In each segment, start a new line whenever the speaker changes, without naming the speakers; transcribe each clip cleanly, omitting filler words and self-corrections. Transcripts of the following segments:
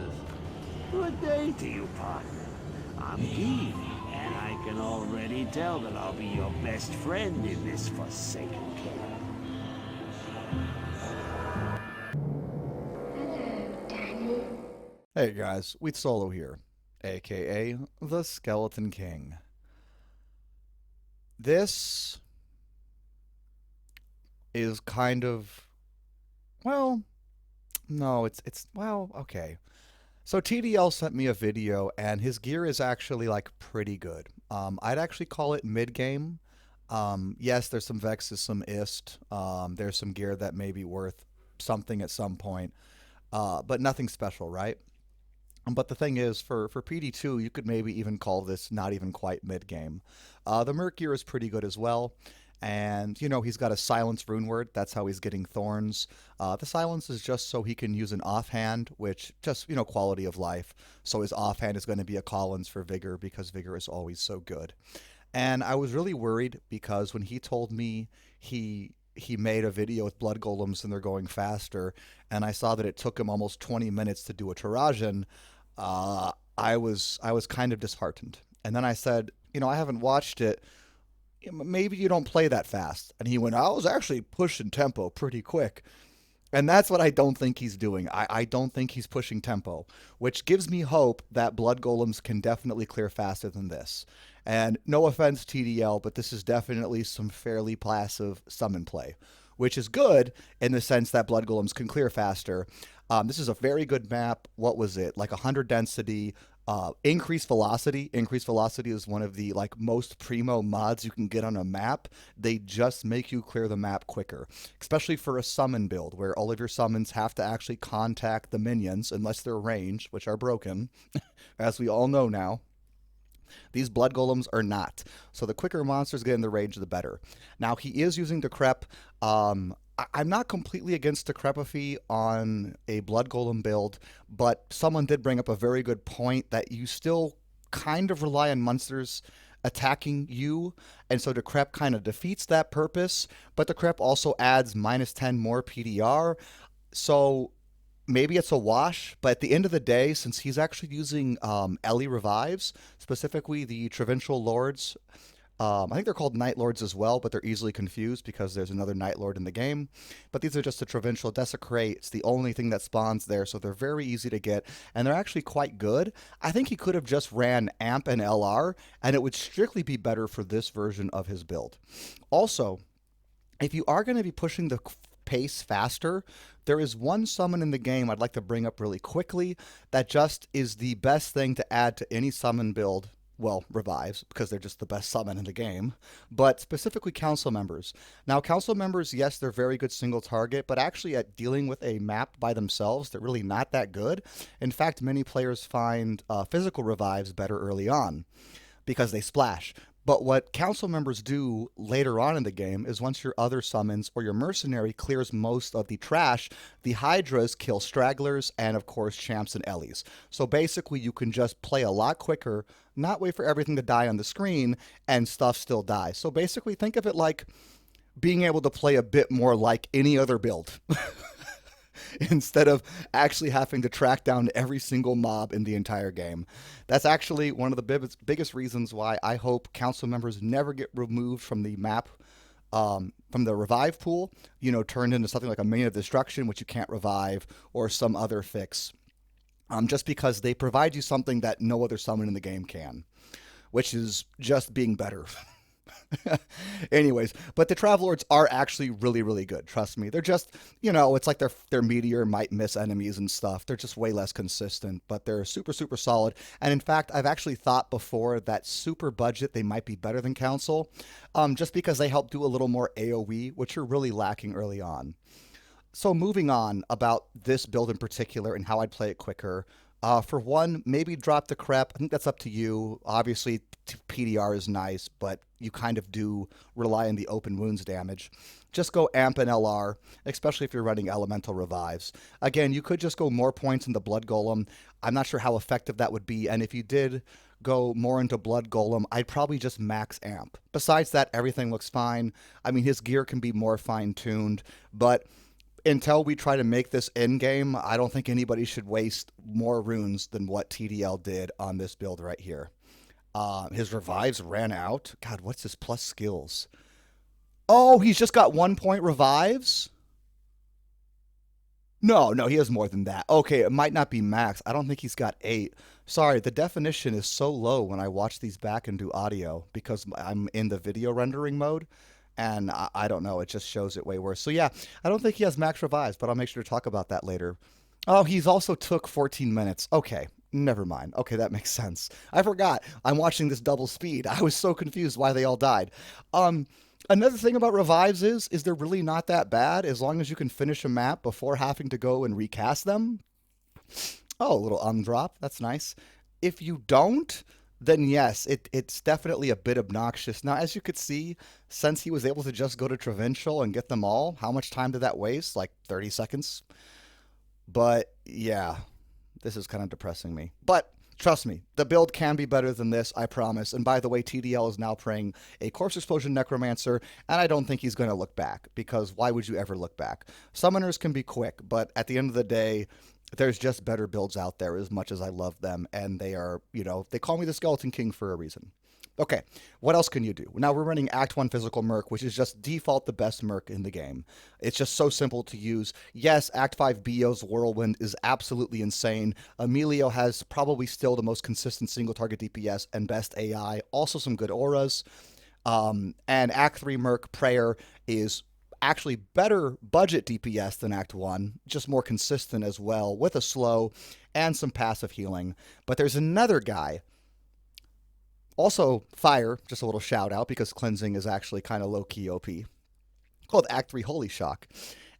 necromancers. Good day to you, partner. I'm Guy, and I can already tell that I'll be your best friend in this forsaken camp.
Hey guys, Wheat Solo here, aka the Skeleton King. This is kind of well, no, it's well, okay. So TDL sent me a video and his gear is actually like pretty good. I'd actually call it mid game. Yes, there's some Vexes, some Ist. There's some gear that may be worth something at some point. But nothing special, right? But the thing is, for PD2, you could maybe even call this not even quite mid game. The Merc gear is pretty good as well. And, he's got a silence rune word. That's how he's getting thorns. The silence is just so he can use an offhand, which just, quality of life. So his offhand is going to be a Collins for Vigor because Vigor is always so good. And I was really worried because when he told me he made a video with blood golems and they're going faster, and I saw that it took him almost 20 minutes to do a Tarajan, I was kind of disheartened. And then I said, I haven't watched it. Maybe you don't play that fast. And he went, I was actually pushing tempo pretty quick. And that's what I don't think he's doing. I don't think he's pushing tempo, which gives me hope that blood golems can definitely clear faster than this. And no offense, TDL, but this is definitely some fairly passive summon play, which is good in the sense that blood golems can clear faster. This is a very good map. What was it? Like 100 density, increased velocity. Increased velocity is one of the like most primo mods you can get on a map. They just make you clear the map quicker, especially for a summon build where all of your summons have to actually contact the minions unless they're ranged, which are broken, as we all know now. These blood golems are not. So the quicker monsters get in the range, the better. Now he is using Decrep. I'm not completely against Decrepify on a blood golem build, but someone did bring up a very good point that you still kind of rely on monsters attacking you, and so Decrep kind of defeats that purpose, but Decrep also adds minus 10 more PDR. So maybe it's a wash, but at the end of the day, since he's actually using Ellie revives, specifically the Provincial Lords, I think they're called Night Lords as well, but they're easily confused because there's another Night Lord in the game. But these are just the Provincial Desecrate. It's the only thing that spawns there, so they're very easy to get, and they're actually quite good. I think he could have just ran Amp and LR, and it would strictly be better for this version of his build. Also, if you are going to be pushing the pace faster, there is one summon in the game I'd like to bring up really quickly that just is the best thing to add to any summon build. Well, revives, because they're just the best summon in the game, but specifically council members. Now, council members, yes, they're very good single target, but actually at dealing with a map by themselves, they're really not that good. In fact, many players find physical revives better early on because they splash. But what council members do later on in the game is once your other summons or your mercenary clears most of the trash, the Hydras kill stragglers and, of course, champs and Ellies. So basically, you can just play a lot quicker, not wait for everything to die on the screen, and stuff still dies. So basically, think of it like being able to play a bit more like any other build. Instead of actually having to track down every single mob in the entire game. That's actually one of the biggest reasons why I hope council members never get removed from the map, from the revive pool, turned into something like a Mane of Destruction, which you can't revive, or some other fix. Just because they provide you something that no other summon in the game can, which is just being better. Anyways, but the Travelords are actually really, really good. Trust me. They're just, it's like their meteor might miss enemies and stuff. They're just way less consistent, but they're super, super solid. And in fact, I've actually thought before that super budget, they might be better than Council, just because they help do a little more AoE, which you're really lacking early on. So moving on about this build in particular and how I'd play it quicker. For one, maybe drop the crep. I think that's up to you. Obviously, PDR is nice, but you kind of do rely on the open wounds damage. Just go Amp and LR, especially if you're running elemental revives. Again, you could just go more points in the Blood Golem. I'm not sure how effective that would be, and if you did go more into Blood Golem, I'd probably just max Amp. Besides that, everything looks fine. I mean, his gear can be more fine-tuned, but until we try to make this end game, I don't think anybody should waste more runes than what TDL did on this build right here. His revives ran out. God, what's his plus skills? Oh, he's just got 1 point revives? No, he has more than that. Okay, it might not be max. I don't think he's got 8. Sorry, the definition is so low when I watch these back and do audio because I'm in the video rendering mode. And I don't know, it just shows it way worse. So yeah, I don't think he has max revives, but I'll make sure to talk about that later. Oh, he's also took 14 minutes. Okay, never mind. Okay, that makes sense. I forgot. I'm watching this double speed. I was so confused why they all died. Another thing about revives is they're really not that bad as long as you can finish a map before having to go and recast them. Oh, a little drop. That's nice. If you don't, then yes, it's definitely a bit obnoxious. Now, as you could see, since he was able to just go to Provincial and get them all, how much time did that waste? Like 30 seconds? But yeah, this is kind of depressing me. But trust me, the build can be better than this, I promise. And by the way, TDL is now playing a Corpse Explosion Necromancer, and I don't think he's going to look back, because why would you ever look back? Summoners can be quick, but at the end of the day, there's just better builds out there as much as I love them, and they are, they call me the Skeleton King for a reason. Okay, what else can you do? Now we're running Act 1 Physical Merc, which is just default the best Merc in the game. It's just so simple to use. Yes, Act 5 Bio's Whirlwind is absolutely insane. Emilio has probably still the most consistent single target DPS and best AI, also some good auras. And Act 3 Merc Prayer is actually better budget DPS than Act 1, just more consistent as well, with a slow and some passive healing. But there's another guy, also fire, just a little shout out because cleansing is actually kind of low-key OP, called Act 3 Holy Shock.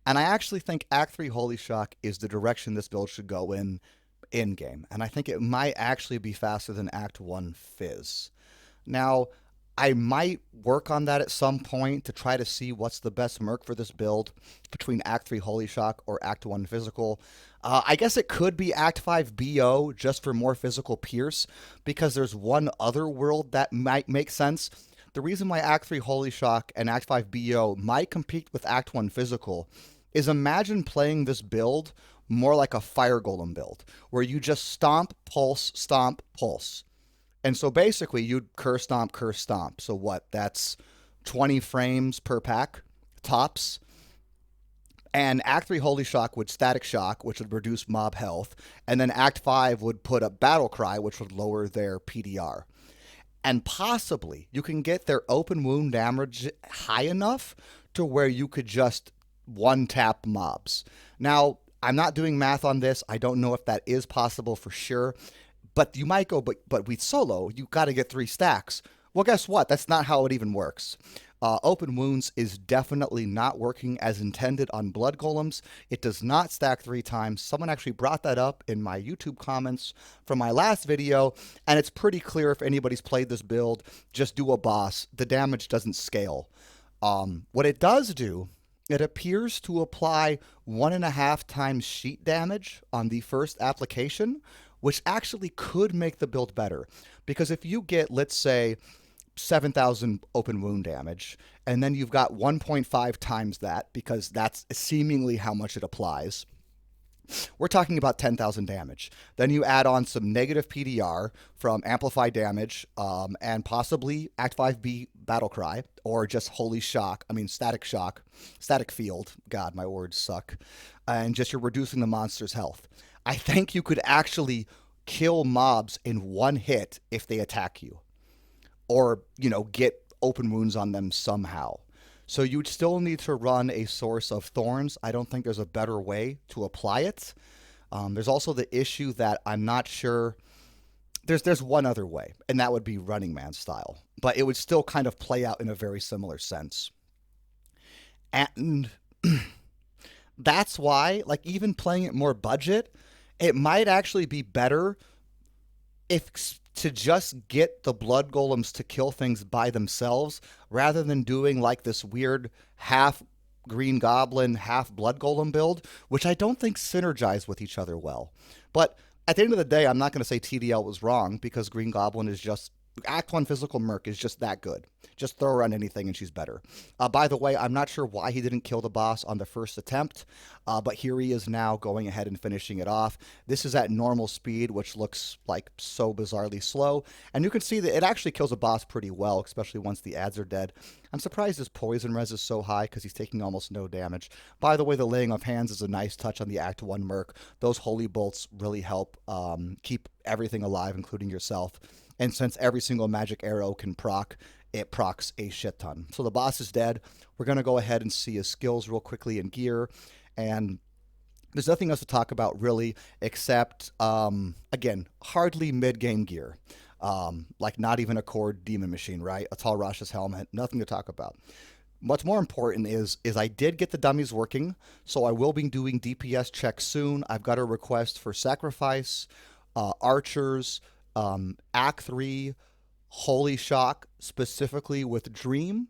And I actually think Act 3 Holy Shock is the direction this build should go in game. And I think it might actually be faster than Act 1 Fizz. Now, I might work on that at some point to try to see what's the best Merc for this build between Act 3 Holy Shock or Act 1 Physical. I guess it could be Act 5 BO just for more physical pierce, because there's one other world that might make sense. The reason why Act 3 Holy Shock and Act 5 BO might compete with Act 1 Physical is imagine playing this build more like a Fire Golem build, where you just stomp, pulse. And so basically you'd curse stomp. So what? That's 20 frames per pack, tops. And Act 3 Holy Shock would Static Shock, which would reduce mob health. And then Act 5 would put a Battle Cry, which would lower their PDR. And possibly you can get their open wound damage high enough to where you could just one-tap mobs. Now, I'm not doing math on this. I don't know if that is possible for sure. But you might go, but with solo, you got to get 3 stacks. Well, guess what? That's not how it even works. Open Wounds is definitely not working as intended on Blood Golems. It does not stack 3 times. Someone actually brought that up in my YouTube comments from my last video, and it's pretty clear if anybody's played this build, just do a boss. The damage doesn't scale. What it does do, it appears to apply 1.5 times sheet damage on the first application, which actually could make the build better. Because if you get, let's say, 7,000 open wound damage, and then you've got 1.5 times that, because that's seemingly how much it applies, we're talking about 10,000 damage. Then you add on some negative PDR from amplified damage, and possibly Act 5B Battle Cry, or just Holy Shock, Static Shock, Static Field, God, my words suck, and just you're reducing the monster's health. I think you could actually kill mobs in 1 hit if they attack you, or, get open wounds on them somehow. So you'd still need to run a source of thorns. I don't think there's a better way to apply it. There's also the issue that I'm not sure. There's one other way, and that would be Running Man style, but it would still kind of play out in a very similar sense. And that's why, like, even playing it more budget, it might actually be better if to just get the Blood Golems to kill things by themselves, rather than doing like this weird half Green Goblin, half Blood Golem build, which I don't think synergize with each other well. But at the end of the day, I'm not going to say TDL was wrong, because Green Goblin is just Act 1 physical Merc is just that good. Just throw her on anything and she's better. By the way, I'm not sure why he didn't kill the boss on the first attempt, but here he is now going ahead and finishing it off. This is at normal speed, which looks like so bizarrely slow. And you can see that it actually kills a boss pretty well, especially once the ads are dead. I'm surprised his poison res is so high because he's taking almost no damage. By the way, the laying of hands is a nice touch on the Act 1 Merc. Those holy bolts really help keep everything alive, including yourself. And since every single magic arrow can proc, it procs a shit ton. So the boss is dead. We're going to go ahead and see his skills real quickly in gear. And there's nothing else to talk about really except, again, hardly mid-game gear. Like not even a cord demon machine, right? A Tall Rasha's helmet, nothing to talk about. What's more important is I did get the dummies working, so I will be doing DPS checks soon. I've got a request for sacrifice, archers, Act 3, Holy Shock, specifically with Dream.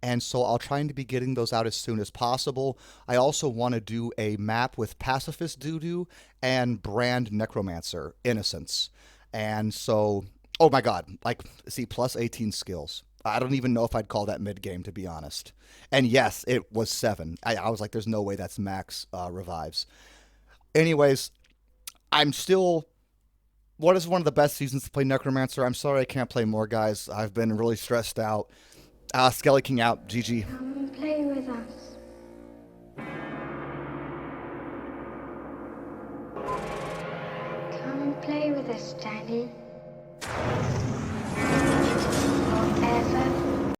And so I'll try to be getting those out as soon as possible. I also want to do a map with Pacifist Doodoo and Brand Necromancer, Innocence. And so, oh my god, like, see, plus 18 skills. I don't even know if I'd call that mid-game, to be honest. And yes, it was 7. I was like, there's no way that's max revives. Anyways, I'm still... What is one of the best seasons to play Necromancer? I'm sorry I can't play more, guys. I've been really stressed out. Skelly King out. GG.
Come play with us. Come play with us, Daddy.